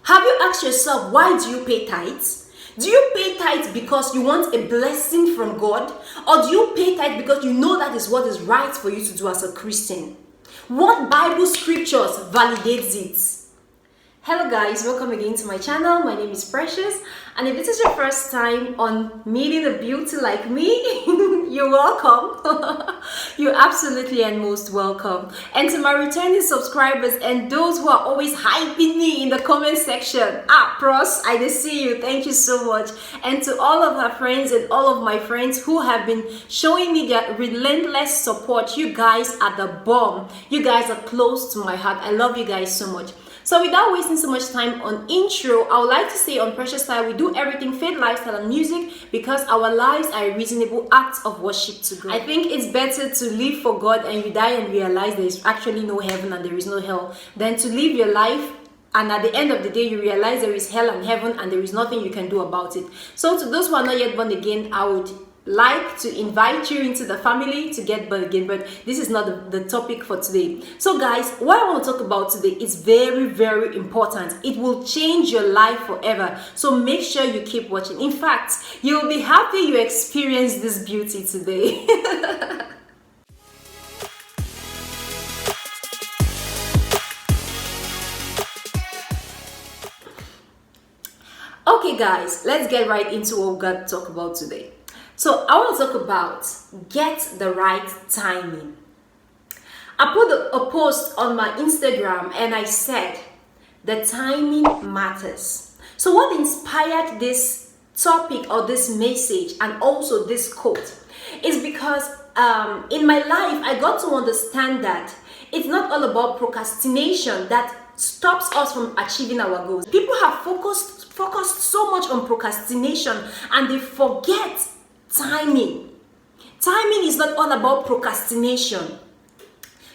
Have you asked yourself, why do you pay tithes? Do you pay tithes because you want a blessing from God? Or do you pay tithes because you know that is what is right for you to do as a Christian? What Bible scriptures validates it? Hello guys, welcome again to my channel. My name is Precious, and if this is your first time on meeting a beauty like me, you're welcome. You're absolutely and most welcome. And to my returning subscribers and those who are always hyping me in the comment section, pros, I did see you. Thank you so much. And to all of her friends and all of my friends who have been showing me their relentless support, you guys are the bomb. You guys are close to my heart. I love you guys so much. So without wasting so much time on intro, I would like to say on Precious Style, we do everything faith, lifestyle, and music because our lives are a reasonable act of worship to God. I think it's better to live for God and you die and realize there is actually no heaven and there is no hell than to live your life and at the end of the day you realize there is hell and heaven and there is nothing you can do about it. So to those who are not yet born again, I would like to invite you into the family to get born again, but this is not the topic for today. So guys, what I want to talk about today is very, very important. It will change your life forever, so make sure you keep watching. In fact, you'll be happy you experienced this beauty today. Okay guys, let's get right into what we're going to talk about today. So I want to talk about get the right timing. I put a post on my Instagram and I said the timing matters. So what inspired this topic or this message and also this quote is because in my life I got to understand that it's not all about procrastination that stops us from achieving our goals. People have focused so much on procrastination and they forget timing. Timing is not all about procrastination.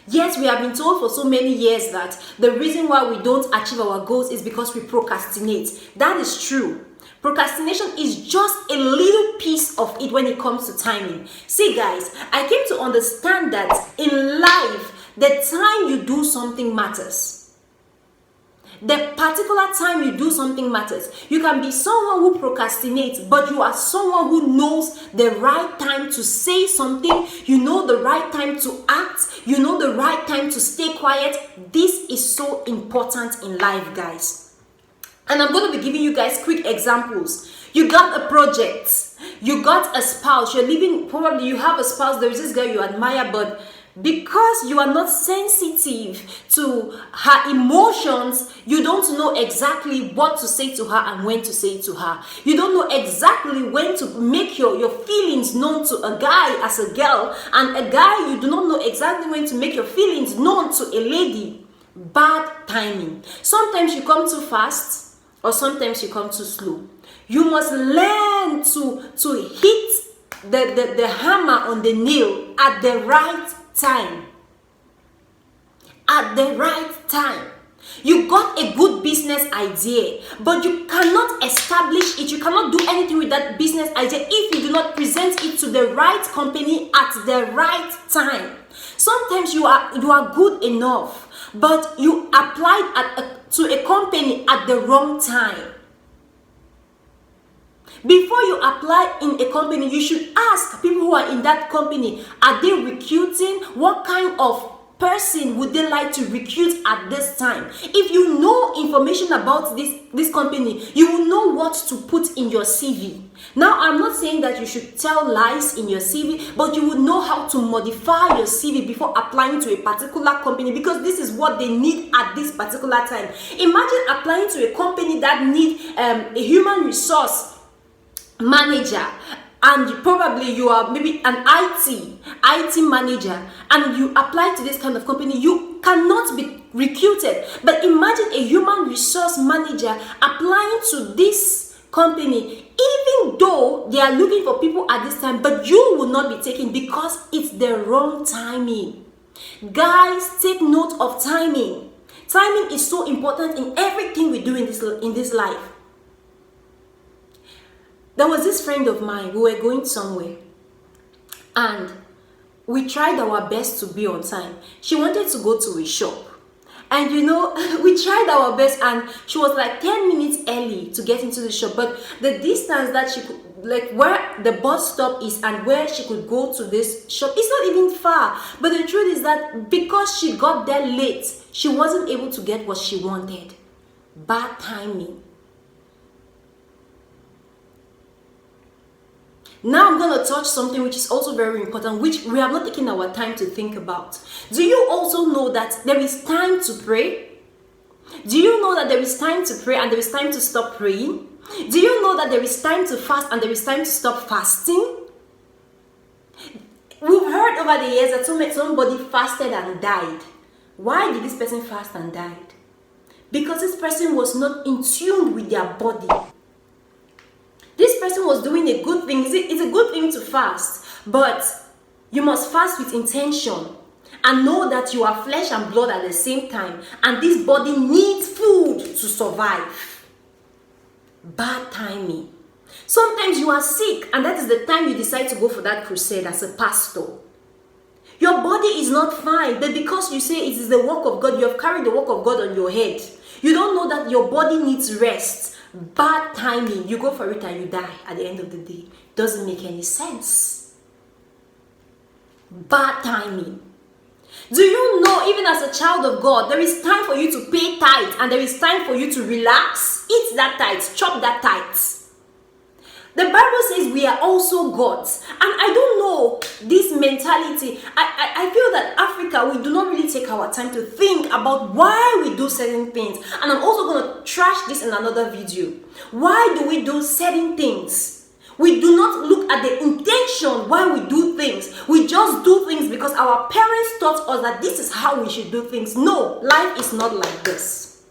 Yes, we have been told for so many years that the reason why we don't achieve our goals is because we procrastinate. That is true. Procrastination is just a little piece of it when it comes to timing. See guys, I came to understand that in life, the time you do something matters. The particular time you do something matters. You can be someone who procrastinates, but you are someone who knows the right time to say something. You know the right time to act. You know the right time to stay quiet. This is so important in life, guys. And I'm going to be giving you guys quick examples. You got a project. You got a spouse. You're living, probably you have a spouse. There is this girl you admire, but because you are not sensitive to her emotions, you don't know exactly what to say to her and when to say it to her. You don't know exactly when to make your feelings known to a guy as a girl, and a guy, you do not know exactly when to make your feelings known to a lady. Bad timing. Sometimes you come too fast or sometimes you come too slow. You must learn to hit the hammer on the nail at the right time. At the right time. You got a good business idea, but you cannot establish it. You cannot do anything with that business idea if you do not present it to the right company at the right time. Sometimes you are good enough, but you applied to a company at the wrong time. Before you apply in a company, you should ask people who are in that company, are they recruiting? What kind of person would they like to recruit at this time? If you know information about this company, you will know what to put in your CV. Now, I'm not saying that you should tell lies in your CV, but you would know how to modify your CV before applying to a particular company because this is what they need at this particular time. Imagine applying to a company that needs a human resource manager, and probably you are maybe an IT manager, and you apply to this kind of company, you cannot be recruited. But imagine a human resource manager applying to this company, even though they are looking for people at this time, but you will not be taken because it's the wrong timing. Guys, take note of timing. Timing is so important in everything we do in this life. There was this friend of mine, we were going somewhere and we tried our best to be on time. She wanted to go to a shop And we tried our best, and she was like 10 minutes early to get into the shop. But the distance that she could, like where the bus stop is and where she could go to this shop, it's not even far. But the truth is that because she got there late, she wasn't able to get what she wanted. Bad timing. Now I'm going to touch something which is also very important, which we have not taken our time to think about. Do you also know that there is time to pray? Do you know that there is time to pray and there is time to stop praying? Do you know that there is time to fast and there is time to stop fasting? We've heard over the years that somebody fasted and died. Why did this person fast and died? Because this person was not in tune with their body. This person was doing a good thing. It's a good thing to fast, but you must fast with intention and know that you are flesh and blood at the same time, and this body needs food to survive. Bad timing. Sometimes you are sick, and that is the time you decide to go for that crusade as a pastor. Your body is not fine, but because you say it is the work of God, you have carried the work of God on your head. You don't know that your body needs rest. Bad timing. You go for it and you die at the end of the day. Doesn't make any sense. Bad timing. Do you know, even as a child of God, there is time for you to pay tithe and there is time for you to relax? Eat that tithe, chop that tithe. The Bible says we are also gods. And I don't know this mentality. I feel that Africa, we do not really take our time to think about why we do certain things. And I'm also going to trash this in another video. Why do we do certain things? We do not look at the intention why we do things. We just do things because our parents taught us that this is how we should do things. No, life is not like this.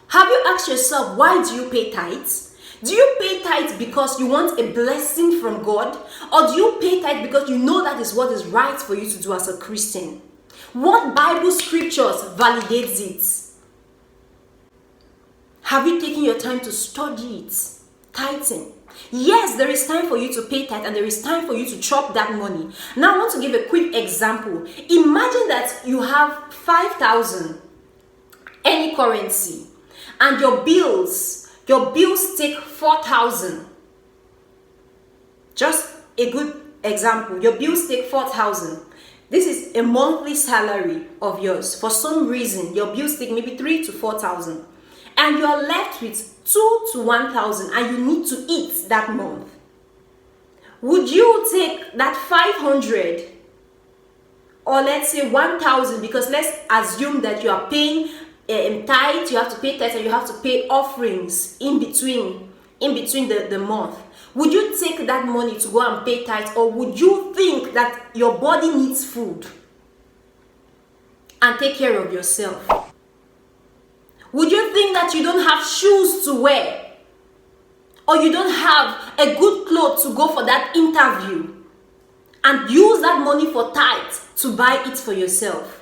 Have you asked yourself, why do you pay tithes? Do you pay tithe because you want a blessing from God? Or do you pay tithe because you know that is what is right for you to do as a Christian? What Bible scriptures validates it? Have you taken your time to study it? Tithing. Yes, there is time for you to pay tithe and there is time for you to chop that money. Now I want to give a quick example. Imagine that you have 5,000 any currency and your bills take 4,000. Just a good example. Your bills take 4,000. This is a monthly salary of yours. For some reason, your bills take maybe 3,000 to 4,000. And you are left with 2,000 to 1,000 and you need to eat that month. Would you take that 500 or let's say 1,000, because let's assume that you are paying tithe, you have to pay tithe and you have to pay offerings in between the month. Would you take that money to go and pay tithe, or would you think that your body needs food and take care of yourself? Would you think that you don't have shoes to wear, or you don't have a good clothes to go for that interview and use that money for tithe to buy it for yourself?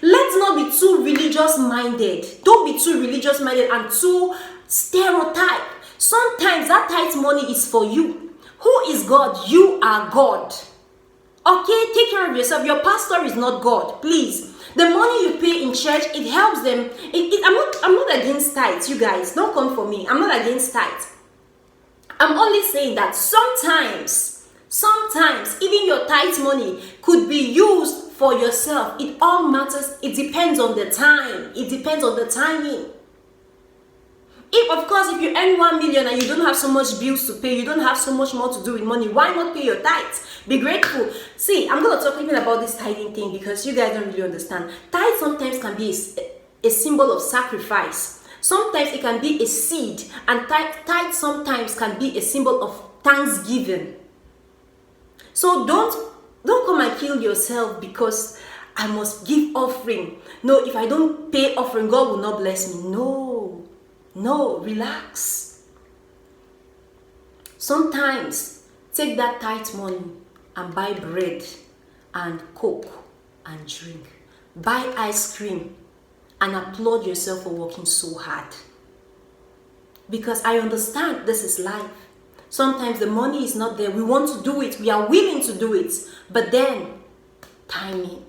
Let's not be too religious minded. Don't be too religious minded and too stereotype. Sometimes that tithe money is for you. Who is God? You are God. Okay, take care of yourself. Your pastor is not God. Please. The money you pay in church, it helps them. I'm not against tithe, you guys. Don't come for me. I'm not against tithe. I'm only saying that sometimes even your tithe money could be used for yourself. It all matters. It depends on the time. It depends on the timing. If you earn 1 million and you don't have so much bills to pay, you don't have so much more to do with money, why not pay your tithes? Be grateful. See, I'm going to talk even about this tithing thing because you guys don't really understand. Tithe sometimes can be a symbol of sacrifice. Sometimes it can be a seed, and tithe sometimes can be a symbol of thanksgiving. So don't come and kill yourself because I must give offering. No, if I don't pay offering, God will not bless me. No, relax. Sometimes take that tithe money and buy bread and coke and drink. Buy ice cream and applaud yourself for working so hard. Because I understand this is life. Sometimes the money is not there. We want to do it. We are willing to do it. But then, timing.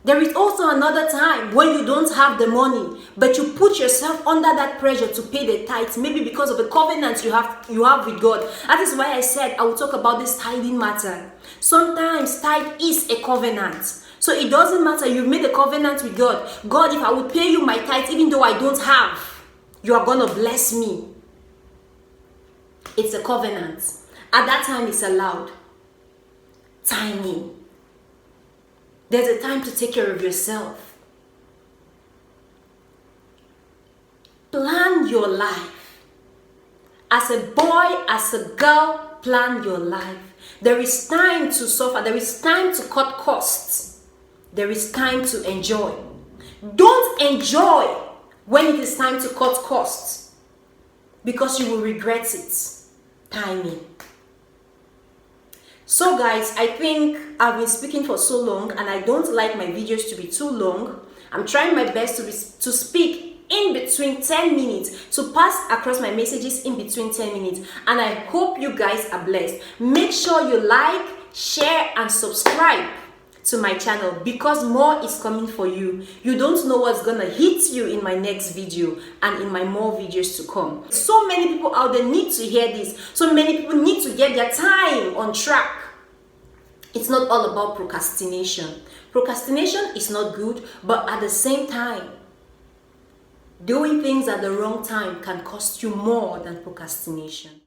There is also another time when you don't have the money, but you put yourself under that pressure to pay the tithes, maybe because of the covenant you have with God. That is why I said I will talk about this tithing matter. Sometimes tithe is a covenant. So it doesn't matter, you've made a covenant with God. God, if I would pay you my tithe, even though I don't have, you are going to bless me. It's a covenant. At that time, it's allowed. Timing. There's a time to take care of yourself. Plan your life. As a boy, as a girl, plan your life. There is time to suffer. There is time to cut costs. There is time to enjoy. Don't enjoy when it is time to cut costs, because you will regret it. Timing. So guys, I think I've been speaking for so long and I don't like my videos to be too long. I'm trying my best to speak in between 10 minutes, to pass across my messages in between 10 minutes. And I hope you guys are blessed. Make sure you like, share and subscribe to my channel, because more is coming for you. You don't know what's gonna hit you in my next video and in my more videos to come. So many people out there need to hear this. So many people need to get their time on track. It's not all about procrastination. Procrastination is not good, but at the same time, doing things at the wrong time can cost you more than procrastination.